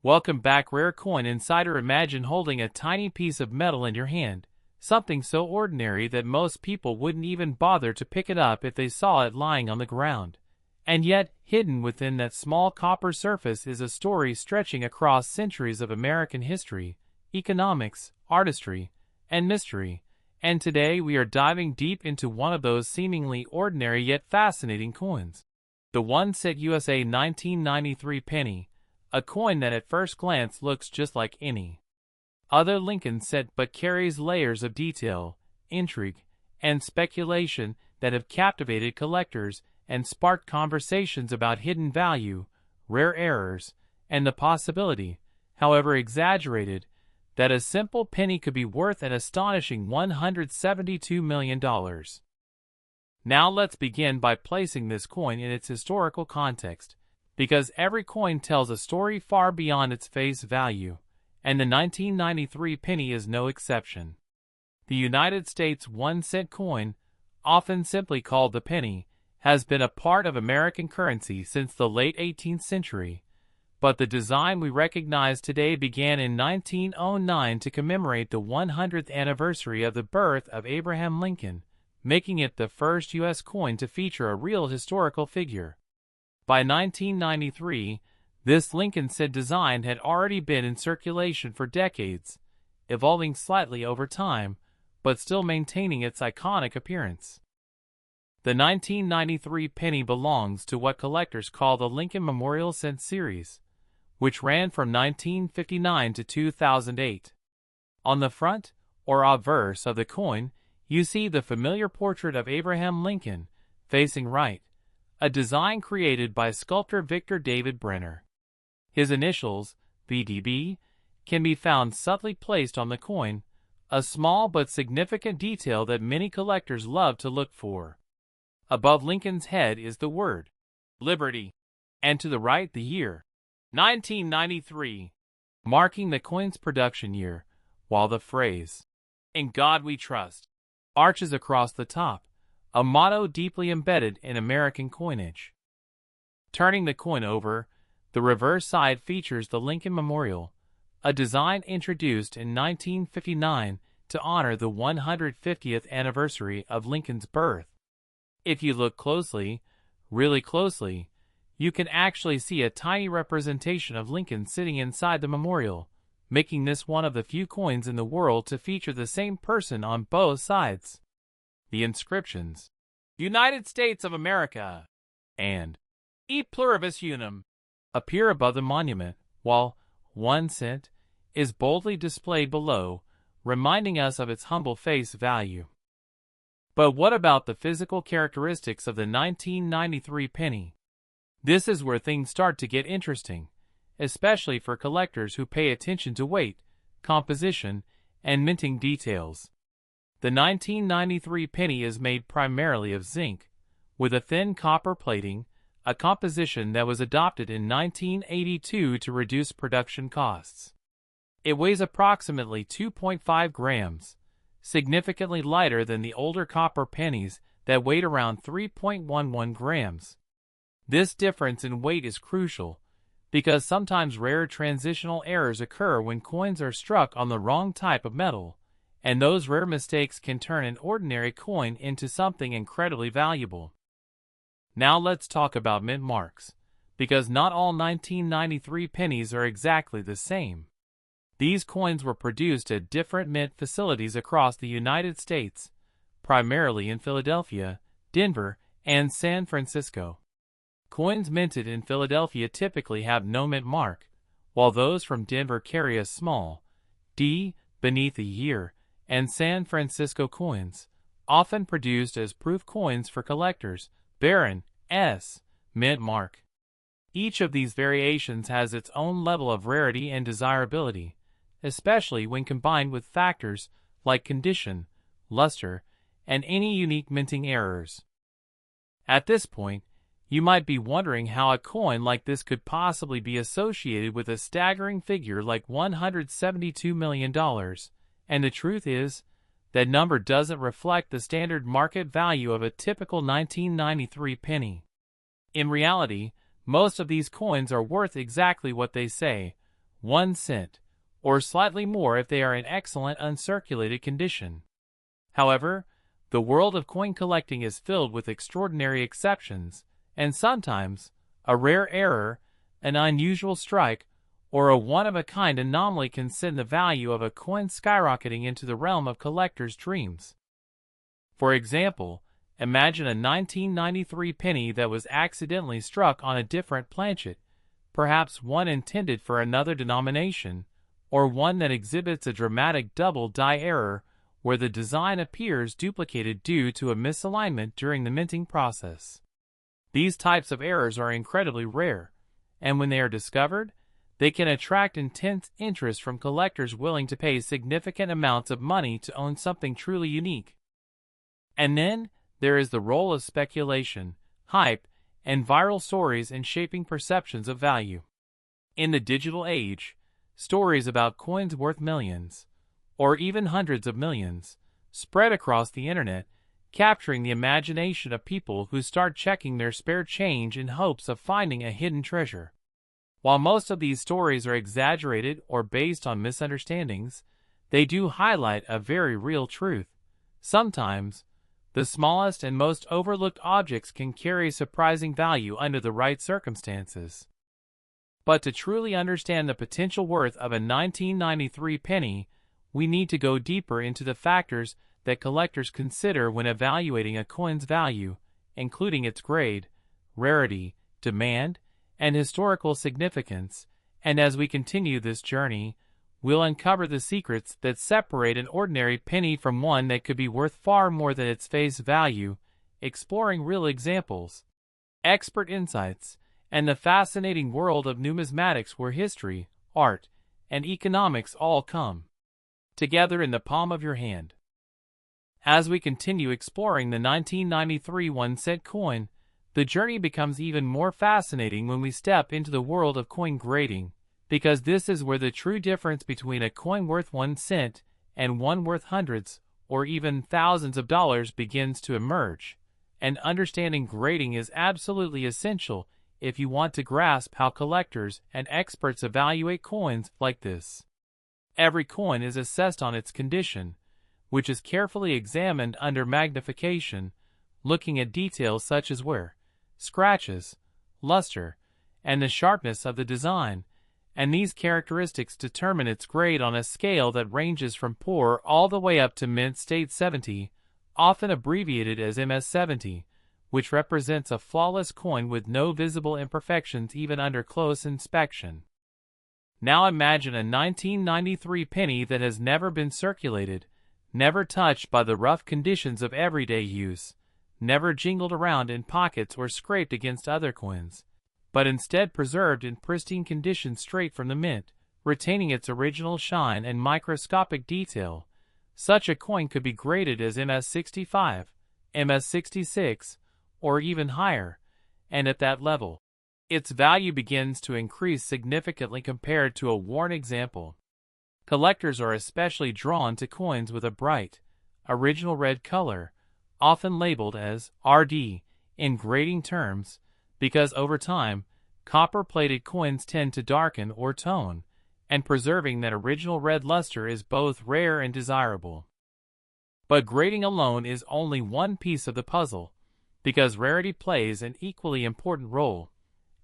Welcome back, Rare Coin Insider. Imagine holding a tiny piece of metal in your hand, something so ordinary that most people wouldn't even bother to pick it up if they saw it lying on the ground. And yet, hidden within that small copper surface is a story stretching across centuries of American history, economics, artistry, and mystery. And today we are diving deep into one of those seemingly ordinary yet fascinating coins. The 1 cent USA 1993 penny, a coin that at first glance looks just like any other Lincoln cent but carries layers of detail, intrigue, and speculation that have captivated collectors and sparked conversations about hidden value, rare errors, and the possibility, however exaggerated, that a simple penny could be worth an astonishing $172 million. Now let's begin by placing this coin in its historical context, because every coin tells a story far beyond its face value, and the 1993 penny is no exception. The United States 1 cent coin, often simply called the penny, has been a part of American currency since the late 18th century, but the design we recognize today began in 1909 to commemorate the 100th anniversary of the birth of Abraham Lincoln, making it the first U.S. coin to feature a real historical figure. By 1993, this Lincoln cent design had already been in circulation for decades, evolving slightly over time, but still maintaining its iconic appearance. The 1993 penny belongs to what collectors call the Lincoln Memorial Cent series, which ran from 1959 to 2008. On the front, or obverse of the coin, you see the familiar portrait of Abraham Lincoln, facing right, a design created by sculptor Victor David Brenner. His initials, VDB, can be found subtly placed on the coin, a small but significant detail that many collectors love to look for. Above Lincoln's head is the word Liberty, and to the right the year 1993, marking the coin's production year, while the phrase "In God We Trust" arches across the top, a motto deeply embedded in American coinage. Turning the coin over, the reverse side features the Lincoln Memorial, a design introduced in 1959 to honor the 150th anniversary of Lincoln's birth. If you look closely, really closely, you can actually see a tiny representation of Lincoln sitting inside the memorial, making this one of the few coins in the world to feature the same person on both sides. The inscriptions, "United States of America" and "E Pluribus Unum" appear above the monument, while 1 cent is boldly displayed below, reminding us of its humble face value. But what about the physical characteristics of the 1993 penny? This is where things start to get interesting, especially for collectors who pay attention to weight, composition, and minting details. The 1993 penny is made primarily of zinc, with a thin copper plating, a composition that was adopted in 1982 to reduce production costs. It weighs approximately 2.5 grams, significantly lighter than the older copper pennies that weighed around 3.11 grams. This difference in weight is crucial, because sometimes rare transitional errors occur when coins are struck on the wrong type of metal, and those rare mistakes can turn an ordinary coin into something incredibly valuable. Now let's talk about mint marks, because not all 1993 pennies are exactly the same. These coins were produced at different mint facilities across the United States, primarily in Philadelphia, Denver, and San Francisco. Coins minted in Philadelphia typically have no mint mark, while those from Denver carry a small D beneath the year, and San Francisco coins, often produced as proof coins for collectors, bear an S mint mark. Each of these variations has its own level of rarity and desirability, especially when combined with factors like condition, luster, and any unique minting errors. At this point, you might be wondering how a coin like this could possibly be associated with a staggering figure like $172 million, and the truth is, that number doesn't reflect the standard market value of a typical 1993 penny. In reality, most of these coins are worth exactly what they say, 1 cent, or slightly more if they are in excellent uncirculated condition. However, the world of coin collecting is filled with extraordinary exceptions, and sometimes a rare error, an unusual strike, or a one-of-a-kind anomaly can send the value of a coin skyrocketing into the realm of collectors' dreams. For example, imagine a 1993 penny that was accidentally struck on a different planchet, perhaps one intended for another denomination, or one that exhibits a dramatic double die error where the design appears duplicated due to a misalignment during the minting process. These types of errors are incredibly rare, and when they are discovered, they can attract intense interest from collectors willing to pay significant amounts of money to own something truly unique. And then, there is the role of speculation, hype, and viral stories in shaping perceptions of value. In the digital age, stories about coins worth millions, or even hundreds of millions, spread across the internet, capturing the imagination of people who start checking their spare change in hopes of finding a hidden treasure. While most of these stories are exaggerated or based on misunderstandings, they do highlight a very real truth. Sometimes, the smallest and most overlooked objects can carry surprising value under the right circumstances. But to truly understand the potential worth of a 1993 penny, we need to go deeper into the factors that collectors consider when evaluating a coin's value, including its grade, rarity, demand, and historical significance. And as we continue this journey, we'll uncover the secrets that separate an ordinary penny from one that could be worth far more than its face value, exploring real examples, expert insights, and the fascinating world of numismatics where history, art, and economics all come together in the palm of your hand. As we continue exploring the 1993 1-cent coin, the journey becomes even more fascinating when we step into the world of coin grading, because this is where the true difference between a coin worth 1 cent and one worth hundreds or even thousands of dollars begins to emerge, and understanding grading is absolutely essential if you want to grasp how collectors and experts evaluate coins like this. Every coin is assessed on its condition, which is carefully examined under magnification, looking at details such as wear, scratches, luster, and the sharpness of the design, and these characteristics determine its grade on a scale that ranges from poor all the way up to mint state 70, often abbreviated as MS-70, which represents a flawless coin with no visible imperfections even under close inspection. Now imagine a 1993 penny that has never been circulated, never touched by the rough conditions of everyday use, never jingled around in pockets or scraped against other coins, but instead preserved in pristine condition straight from the mint, retaining its original shine and microscopic detail. Such a coin could be graded as MS-65, MS-66, or even higher, and at that level, its value begins to increase significantly compared to a worn example. Collectors are especially drawn to coins with a bright, original red color, often labeled as RD in grading terms, because over time, copper-plated coins tend to darken or tone, and preserving that original red luster is both rare and desirable. But grading alone is only one piece of the puzzle, because rarity plays an equally important role.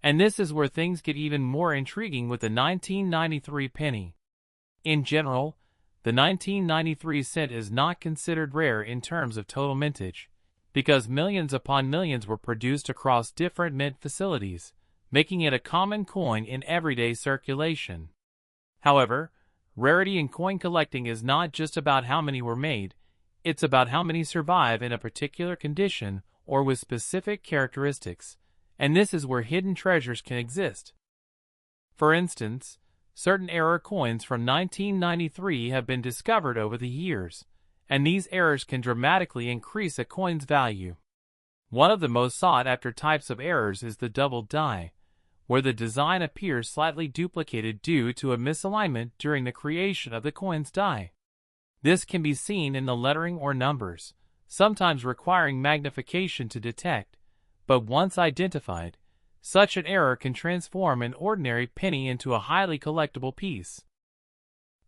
And this is where things get even more intriguing with the 1993 penny. In general, the 1993 cent is not considered rare in terms of total mintage, because millions upon millions were produced across different mint facilities, making it a common coin in everyday circulation. However, rarity in coin collecting is not just about how many were made, it's about how many survive in a particular condition or with specific characteristics, and this is where hidden treasures can exist. For instance, certain error coins from 1993 have been discovered over the years, and these errors can dramatically increase a coin's value. One of the most sought-after types of errors is the double die, where the design appears slightly duplicated due to a misalignment during the creation of the coin's die. This can be seen in the lettering or numbers, sometimes requiring magnification to detect, but once identified, Such an error can transform an ordinary penny into a highly collectible piece.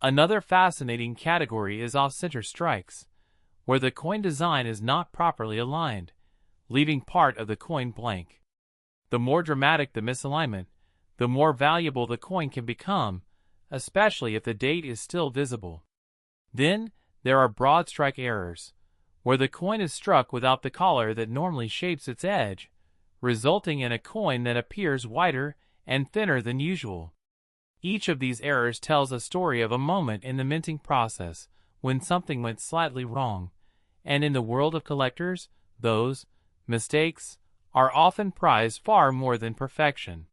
Another fascinating category is off-center strikes, where the coin design is not properly aligned, leaving part of the coin blank. The more dramatic the misalignment, the more valuable the coin can become, especially if the date is still visible. Then, there are broad strike errors, where the coin is struck without the collar that normally shapes its edge, resulting in a coin that appears wider and thinner than usual. Each of these errors tells a story of a moment in the minting process when something went slightly wrong, and in the world of collectors, those mistakes are often prized far more than perfection.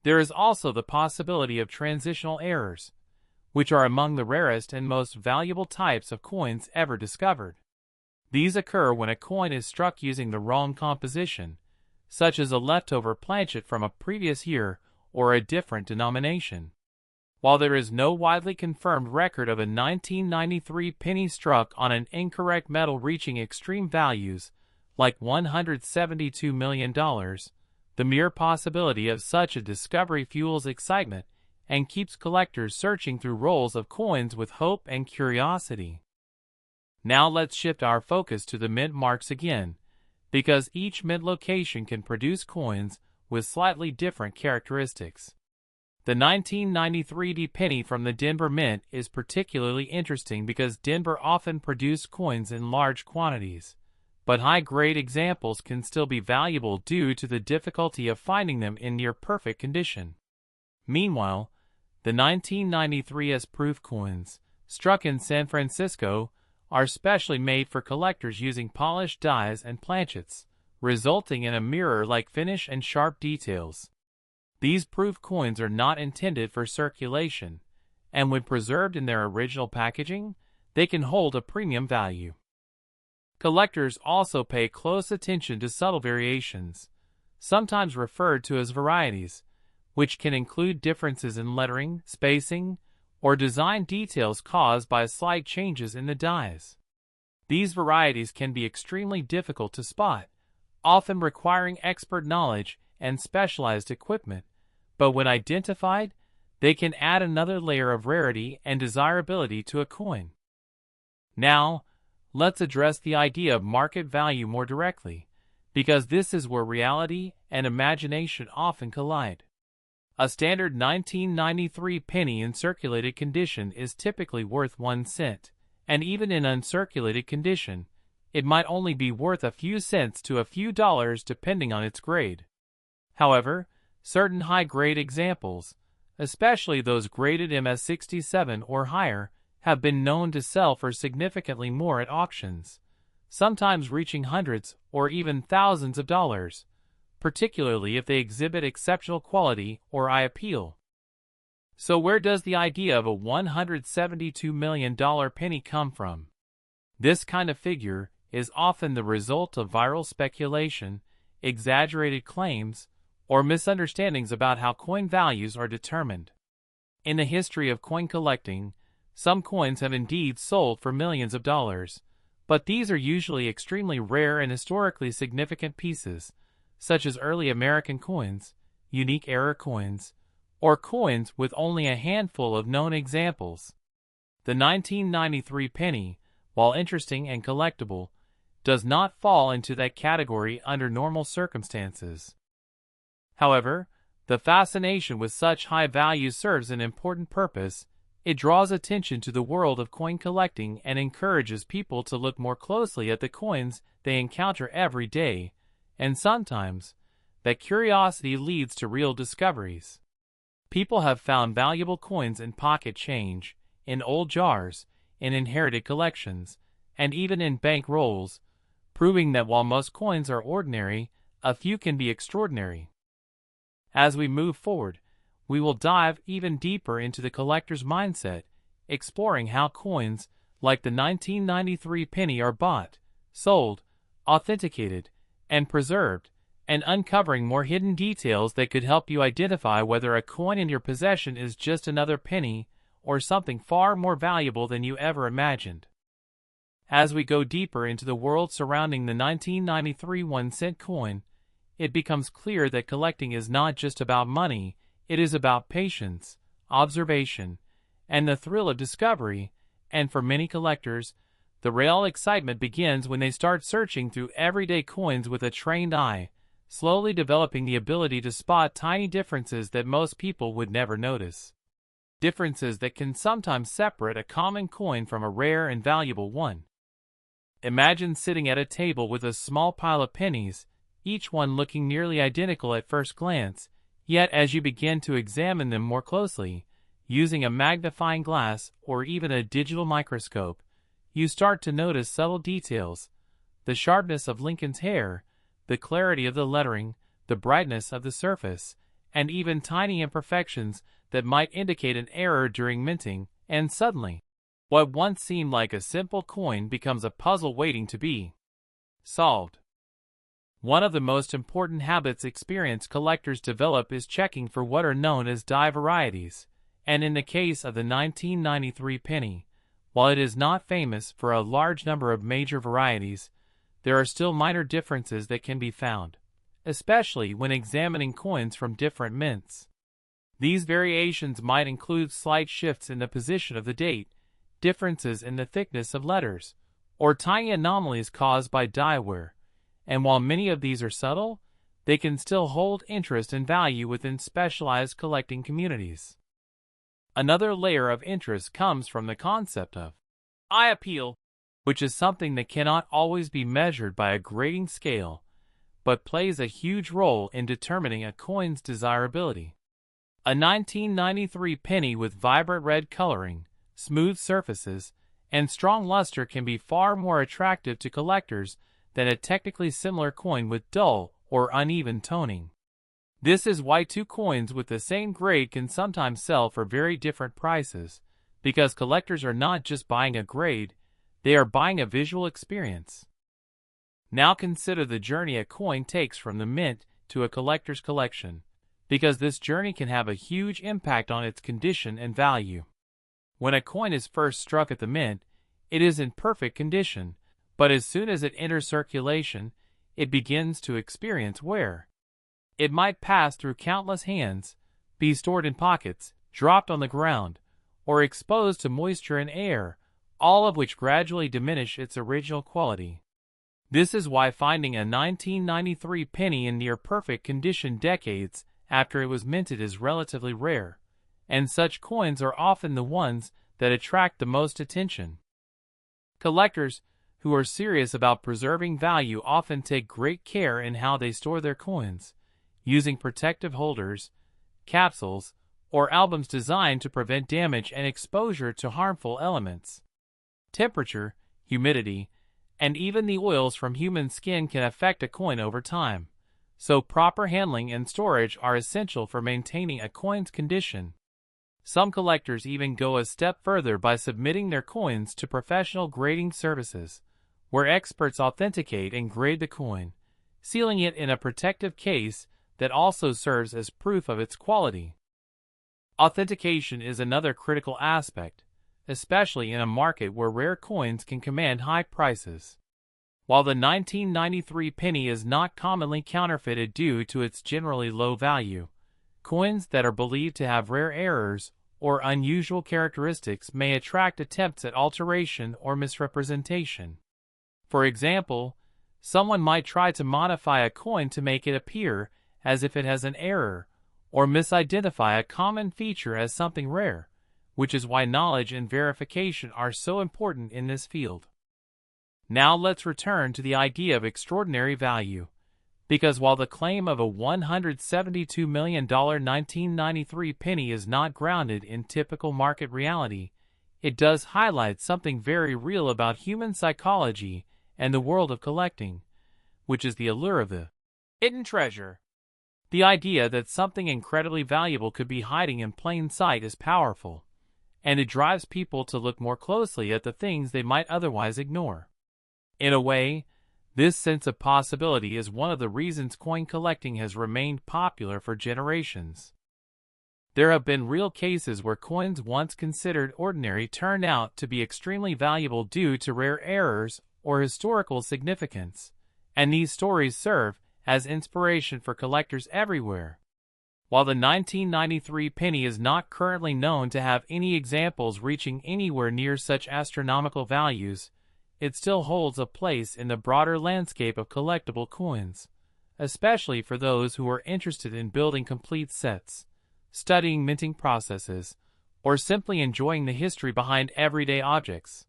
There is also the possibility of transitional errors, which are among the rarest and most valuable types of coins ever discovered. These occur when a coin is struck using the wrong composition, such as a leftover planchet from a previous year or a different denomination. While there is no widely confirmed record of a 1993 penny struck on an incorrect metal reaching extreme values, like $172 million, the mere possibility of such a discovery fuels excitement and keeps collectors searching through rolls of coins with hope and curiosity. Now let's shift our focus to the mint marks again, because each mint location can produce coins with slightly different characteristics. The 1993 penny from the Denver Mint is particularly interesting because Denver often produced coins in large quantities, but high-grade examples can still be valuable due to the difficulty of finding them in near-perfect condition. Meanwhile, the 1993 proof coins, struck in San Francisco, are specially made for collectors using polished dies and planchets, resulting in a mirror-like finish and sharp details. These proof coins are not intended for circulation, and when preserved in their original packaging, they can hold a premium value. Collectors also pay close attention to subtle variations, sometimes referred to as varieties, which can include differences in lettering, spacing, or design details caused by slight changes in the dies. These varieties can be extremely difficult to spot, often requiring expert knowledge and specialized equipment, but when identified, they can add another layer of rarity and desirability to a coin. Now, let's address the idea of market value more directly, because this is where reality and imagination often collide. A standard 1993 penny in circulated condition is typically worth 1 cent, and even in uncirculated condition, it might only be worth a few cents to a few dollars depending on its grade. However, certain high-grade examples, especially those graded MS67 or higher, have been known to sell for significantly more at auctions, sometimes reaching hundreds or even thousands of dollars, particularly if they exhibit exceptional quality or eye appeal. So where does the idea of a $172 million penny come from? This kind of figure is often the result of viral speculation, exaggerated claims, or misunderstandings about how coin values are determined. In the history of coin collecting, some coins have indeed sold for millions of dollars, but these are usually extremely rare and historically significant pieces, such as early American coins, unique era coins, or coins with only a handful of known examples. The 1993 penny, while interesting and collectible, does not fall into that category under normal circumstances. However, the fascination with such high values serves an important purpose. It draws attention to the world of coin collecting and encourages people to look more closely at the coins they encounter every day, and sometimes, that curiosity leads to real discoveries. People have found valuable coins in pocket change, in old jars, in inherited collections, and even in bank rolls, proving that while most coins are ordinary, a few can be extraordinary. As we move forward, we will dive even deeper into the collector's mindset, exploring how coins, like the 1993 penny, are bought, sold, authenticated, and preserved, and uncovering more hidden details that could help you identify whether a coin in your possession is just another penny or something far more valuable than you ever imagined. As we go deeper into the world surrounding the 1993 1-cent coin, it becomes clear that collecting is not just about money, it is about patience, observation, and the thrill of discovery, and for many collectors, the real excitement begins when they start searching through everyday coins with a trained eye, slowly developing the ability to spot tiny differences that most people would never notice. Differences that can sometimes separate a common coin from a rare and valuable one. Imagine sitting at a table with a small pile of pennies, each one looking nearly identical at first glance, yet as you begin to examine them more closely, using a magnifying glass or even a digital microscope, you start to notice subtle details, the sharpness of Lincoln's hair, the clarity of the lettering, the brightness of the surface, and even tiny imperfections that might indicate an error during minting, and suddenly, what once seemed like a simple coin becomes a puzzle waiting to be solved. One of the most important habits experienced collectors develop is checking for what are known as die varieties, and in the case of the 1993 penny, while it is not famous for a large number of major varieties, there are still minor differences that can be found, especially when examining coins from different mints. These variations might include slight shifts in the position of the date, differences in the thickness of letters, or tiny anomalies caused by die wear, and while many of these are subtle, they can still hold interest and value within specialized collecting communities. Another layer of interest comes from the concept of eye appeal, which is something that cannot always be measured by a grading scale, but plays a huge role in determining a coin's desirability. A 1993 penny with vibrant red coloring, smooth surfaces, and strong luster can be far more attractive to collectors than a technically similar coin with dull or uneven toning. This is why two coins with the same grade can sometimes sell for very different prices, because collectors are not just buying a grade, they are buying a visual experience. Now consider the journey a coin takes from the mint to a collector's collection, because this journey can have a huge impact on its condition and value. When a coin is first struck at the mint, it is in perfect condition, but as soon as it enters circulation, it begins to experience wear. It might pass through countless hands, be stored in pockets, dropped on the ground, or exposed to moisture and air, all of which gradually diminish its original quality. This is why finding a 1993 penny in near perfect condition decades after it was minted is relatively rare, and such coins are often the ones that attract the most attention. Collectors who are serious about preserving value often take great care in how they store their coins, using protective holders, capsules, or albums designed to prevent damage and exposure to harmful elements. Temperature, humidity, and even the oils from human skin can affect a coin over time, so proper handling and storage are essential for maintaining a coin's condition. Some collectors even go a step further by submitting their coins to professional grading services, where experts authenticate and grade the coin, sealing it in a protective case that also serves as proof of its quality. Authentication is another critical aspect, especially in a market where rare coins can command high prices. While the 1993 penny is not commonly counterfeited due to its generally low value, coins that are believed to have rare errors or unusual characteristics may attract attempts at alteration or misrepresentation. For example, someone might try to modify a coin to make it appear as if it has an error, or misidentify a common feature as something rare, which is why knowledge and verification are so important in this field. Now let's return to the idea of extraordinary value, because while the claim of a $172 million 1993 penny is not grounded in typical market reality, it does highlight something very real about human psychology and the world of collecting, which is the allure of the hidden treasure. The idea that something incredibly valuable could be hiding in plain sight is powerful, and it drives people to look more closely at the things they might otherwise ignore. In a way, this sense of possibility is one of the reasons coin collecting has remained popular for generations. There have been real cases where coins once considered ordinary turned out to be extremely valuable due to rare errors or historical significance, and these stories serve as inspiration for collectors everywhere. While the 1993 penny is not currently known to have any examples reaching anywhere near such astronomical values, it still holds a place in the broader landscape of collectible coins, especially for those who are interested in building complete sets, studying minting processes, or simply enjoying the history behind everyday objects.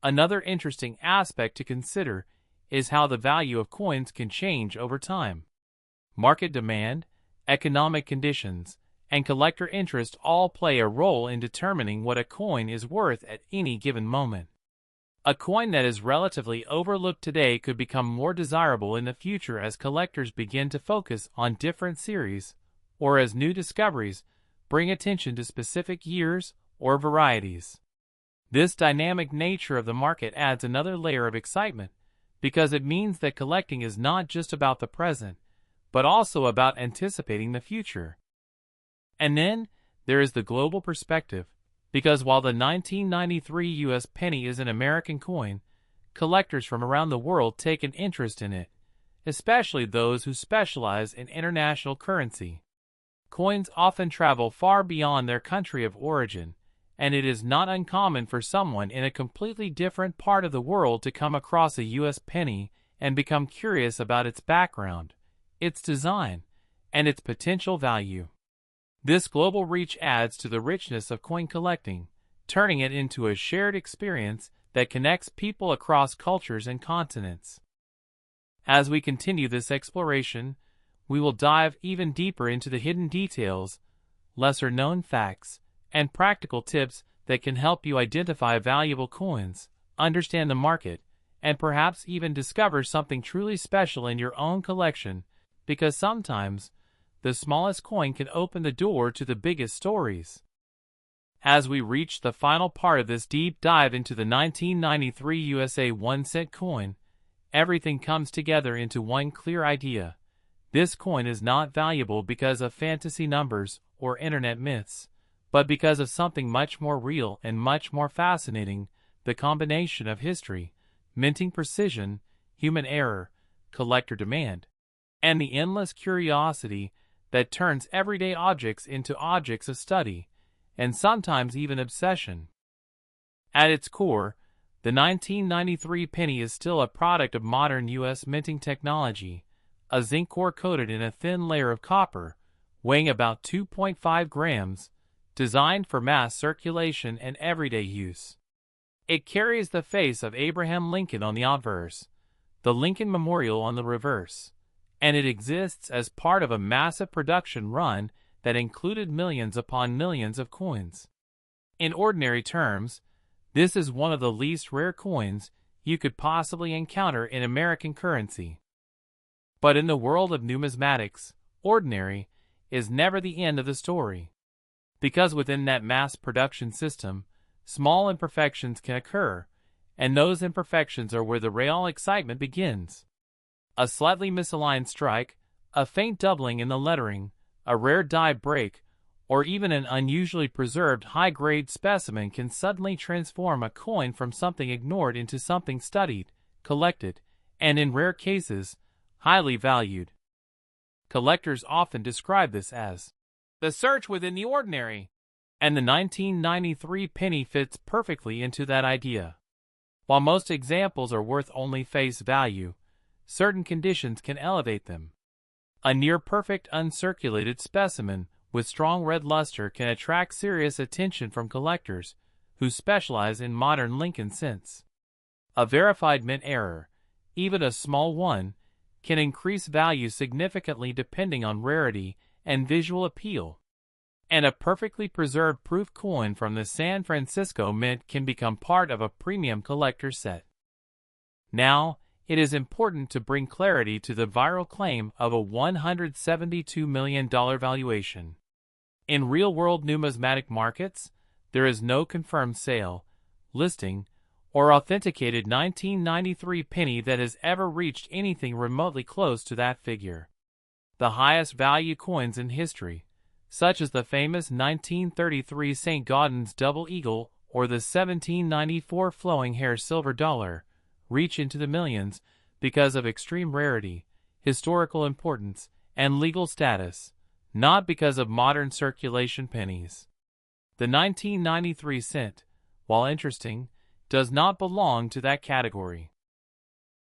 Another interesting aspect to consider is how the value of coins can change over time. Market demand, economic conditions, and collector interest all play a role in determining what a coin is worth at any given moment. A coin that is relatively overlooked today could become more desirable in the future as collectors begin to focus on different series, or as new discoveries bring attention to specific years or varieties. This dynamic nature of the market adds another layer of excitement, because it means that collecting is not just about the present, but also about anticipating the future. And then, there is the global perspective, because while the 1993 U.S. penny is an American coin, collectors from around the world take an interest in it, especially those who specialize in international currency. Coins often travel far beyond their country of origin, and it is not uncommon for someone in a completely different part of the world to come across a U.S. penny and become curious about its background, its design, and its potential value. This global reach adds to the richness of coin collecting, turning it into a shared experience that connects people across cultures and continents. As we continue this exploration, we will dive even deeper into the hidden details, lesser-known facts, and practical tips that can help you identify valuable coins, understand the market, and perhaps even discover something truly special in your own collection, because sometimes the smallest coin can open the door to the biggest stories. As we reach the final part of this deep dive into the 1993 USA 1-cent coin, everything comes together into one clear idea. This coin is not valuable because of fantasy numbers or internet myths, but because of something much more real and much more fascinating: the combination of history, minting precision, human error, collector demand, and the endless curiosity that turns everyday objects into objects of study, and sometimes even obsession. At its core, the 1993 penny is still a product of modern U.S. minting technology, a zinc core coated in a thin layer of copper, weighing about 2.5 grams, designed for mass circulation and everyday use. It carries the face of Abraham Lincoln on the obverse, the Lincoln Memorial on the reverse, and it exists as part of a massive production run that included millions upon millions of coins. In ordinary terms, this is one of the least rare coins you could possibly encounter in American currency. But in the world of numismatics, ordinary is never the end of the story. Because within that mass production system, small imperfections can occur, and those imperfections are where the real excitement begins. A slightly misaligned strike, a faint doubling in the lettering, a rare die break, or even an unusually preserved high-grade specimen can suddenly transform a coin from something ignored into something studied, collected, and in rare cases, highly valued. Collectors often describe this as the search within the ordinary, and the 1993 penny fits perfectly into that idea. While most examples are worth only face value, certain conditions can elevate them. A near-perfect uncirculated specimen with strong red luster can attract serious attention from collectors who specialize in modern Lincoln cents. A verified mint error, even a small one, can increase value significantly depending on rarity and visual appeal. And a perfectly preserved proof coin from the San Francisco Mint can become part of a premium collector set. Now, it is important to bring clarity to the viral claim of a $172 million valuation. In real-world numismatic markets, there is no confirmed sale, listing, or authenticated 1993 penny that has ever reached anything remotely close to that figure. The highest value coins in history, such as the famous 1933 St. Gaudens Double Eagle or the 1794 Flowing Hair Silver Dollar, reach into the millions because of extreme rarity, historical importance, and legal status, not because of modern circulation pennies. The 1993 cent, while interesting, does not belong to that category.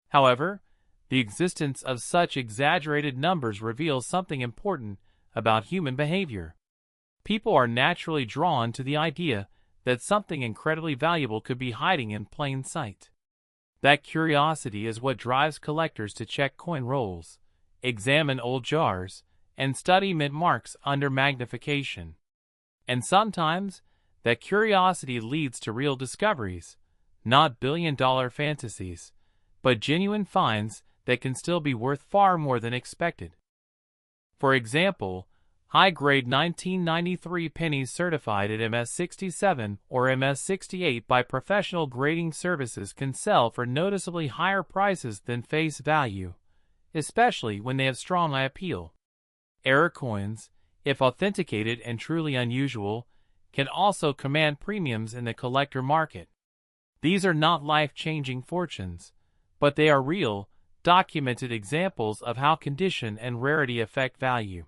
However, the existence of such exaggerated numbers reveals something important about human behavior. People are naturally drawn to the idea that something incredibly valuable could be hiding in plain sight. That curiosity is what drives collectors to check coin rolls, examine old jars, and study mint marks under magnification. And sometimes, that curiosity leads to real discoveries, not billion-dollar fantasies, but genuine finds that can still be worth far more than expected. For example, high-grade 1993 pennies certified at MS-67 or MS-68 by professional grading services can sell for noticeably higher prices than face value, especially when they have strong eye appeal. Error coins, if authenticated and truly unusual, can also command premiums in the collector market. These are not life-changing fortunes, but they are real, documented examples of how condition and rarity affect value.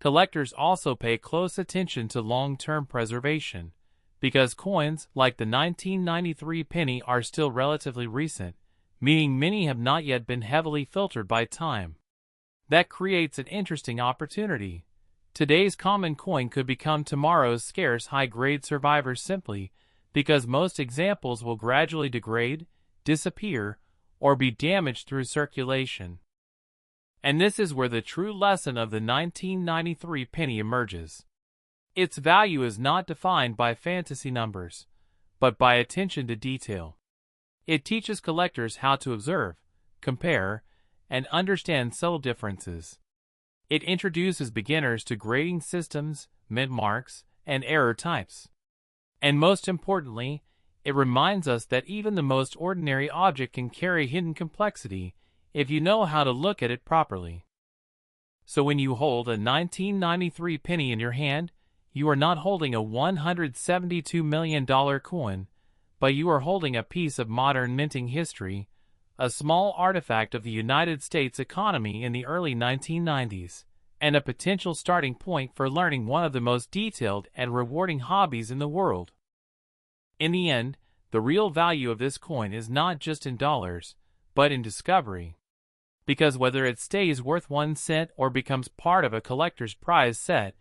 Collectors also pay close attention to long-term preservation, because coins like the 1993 penny are still relatively recent, meaning many have not yet been heavily filtered by time. That creates an interesting opportunity. Today's common coin could become tomorrow's scarce high-grade survivor simply because most examples will gradually degrade, disappear, or be damaged through circulation. And this is where the true lesson of the 1993 penny emerges. Its value is not defined by fantasy numbers, but by attention to detail. It teaches collectors how to observe, compare, and understand subtle differences. It introduces beginners to grading systems, mint marks, and error types. And most importantly, it reminds us that even the most ordinary object can carry hidden complexity if you know how to look at it properly. So when you hold a 1993 penny in your hand, you are not holding a $172 million coin, but you are holding a piece of modern minting history, a small artifact of the United States economy in the early 1990s, and a potential starting point for learning one of the most detailed and rewarding hobbies in the world. In the end, the real value of this coin is not just in dollars, but in discovery. Because whether it stays worth 1 cent or becomes part of a collector's prize set,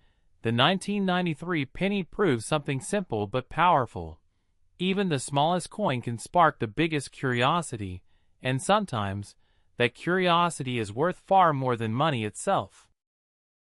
the 1993 penny proves something simple but powerful. Even the smallest coin can spark the biggest curiosity, and sometimes, that curiosity is worth far more than money itself.